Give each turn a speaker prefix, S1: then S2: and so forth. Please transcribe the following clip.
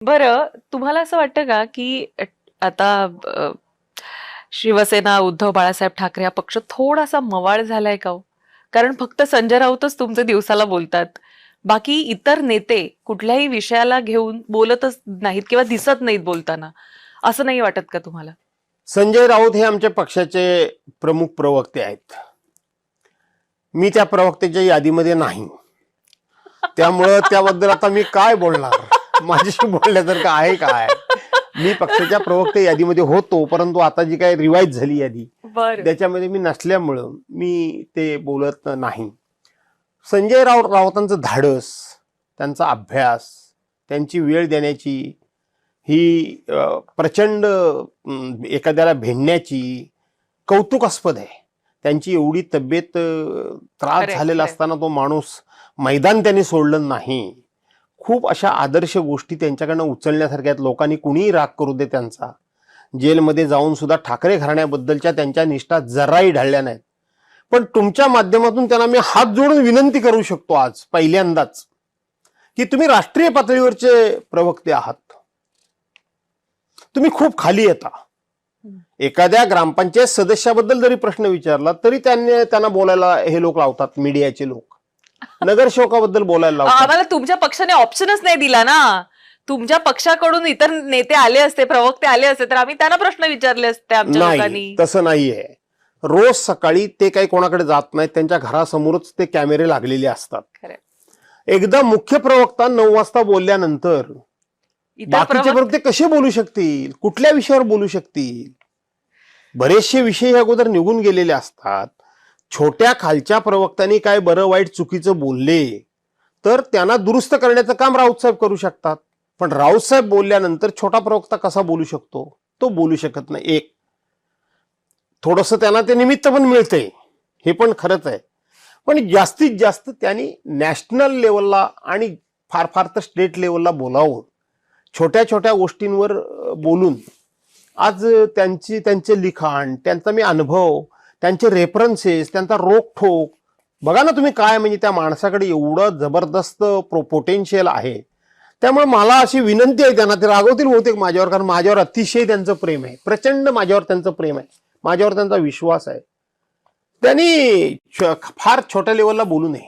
S1: बरं, तुम्हाला असं वाटतं का, की आता शिवसेना, उद्धव बाळासाहेब ठाकरे हा पक्ष थोडासा मवाळ झालाय का हो? कारण फक्त संजय राऊतच तुमचे दिवसाला बोलतात. बाकी इतर नेते कुठल्याही विषयाला घेऊन बोलतच नाहीत किंवा दिसत नाहीत बोलताना. असं नाही वाटत का तुम्हाला?
S2: संजय राऊत हे आमच्या पक्षाचे प्रमुख प्रवक्ते आहेत. मी त्या प्रवक्त्याच्या यादीमध्ये नाही. त्यामुळं त्याबद्दल आता मी काय बोलणार? माझ्याशी बोलण्यासारखं आहे काय? मी पक्षाच्या प्रवक्ते यादीमध्ये होतो, परंतु आता जी काही रिवाईज झाली यादी
S1: बरं.
S2: त्याच्यामध्ये मी नसल्यामुळं मी ते बोलत नाही. संजय राऊतांचं धाडस, त्यांचा अभ्यास, त्यांची वेळ देण्याची ही प्रचंड एखाद्याला भेटण्याची कौतुकास्पद आहे. त्यांची एवढी तब्येत त्रास
S1: खरंय,
S2: झालेला
S1: खरंय.
S2: असताना तो माणूस मैदान त्यांनी सोडलं नाही. खूप अशा आदर्श गोष्टी त्यांच्याकडनं उचलण्यासारख्या आहेत. लोकांनी कुणीही राग करू दे त्यांचा, जेलमध्ये जाऊन सुद्धा ठाकरे घराण्याबद्दलच्या त्यांच्या निष्ठा जराही ढळल्या नाहीत. पण तुमच्या माध्यमातून त्यांना मी हात जोडून विनंती करू शकतो आज पहिल्यांदाच, की तुम्ही राष्ट्रीय पातळीवरचे प्रवक्ते आहात. तुम्ही खूप खाली येता. एखाद्या ग्रामपंचायत सदस्याबद्दल जरी प्रश्न विचारला तरी त्यांना बोलायला हे लोक लावतात, मीडियाचे लोक. नगरसेवकाबद्दल बोलायला लावतात.
S1: आम्हाला तुमच्या पक्षाने ऑप्शनच नाही दिला ना. तुमच्या पक्षाकडून इतर नेते आले असते, प्रवक्ते आले असते, तर आम्ही त्यांना प्रश्न विचारले असते आमच्या
S2: नाही,
S1: लोकांनी.
S2: तसं नाहीये. रोज सकाळी ते काही कोणाकडे जात नाहीत. त्यांच्या घरासमोरच ते कॅमेरे लागलेले असतात.
S1: खरंय.
S2: एकदा मुख्य प्रवक्ता 9 वाजता बोलल्यानंतर
S1: इतर
S2: बाकीचे प्रवक्ते कसे बोलू शकतील? कुठल्या विषयावर बोलू शकतील? बरेचसे विषय अगोदर निघून गेलेले असतात. छोट्या खालच्या प्रवक्त्यांनी काय बरं वाईट चुकीचं बोलले तर त्यांना दुरुस्त करण्याचं काम राऊतसाहेब करू शकतात. पण राऊतसाहेब बोलल्यानंतर छोटा प्रवक्ता कसा बोलू शकतो? तो बोलू शकत नाही. एक थोडंसं त्यांना ते निमित्त पण मिळतंय, हे पण खरंच आहे. पण जास्तीत जास्त त्यांनी नॅशनल लेवलला आणि फार फार तर स्टेट लेवलला बोलावं, छोट्या छोट्या गोष्टींवर बोलून आज त्यांचे लिखाण, त्यांचा मी अनुभव, त्यांचे रेफरन्सेस, त्यांचा रोखठोक बघा ना तुम्ही. काय म्हणजे त्या माणसाकडे एवढं जबरदस्त पोटेन्शियल आहे. त्यामुळे मला अशी विनंती आहे त्यांना, ते रागवतील बहुतेक माझ्यावर, कारण माझ्यावर अतिशय त्यांचं प्रेम आहे, प्रचंड माझ्यावर त्यांचं प्रेम आहे, माझ्यावर त्यांचा विश्वास आहे. त्यांनी फार छोट्या लेवलला बोलू नये.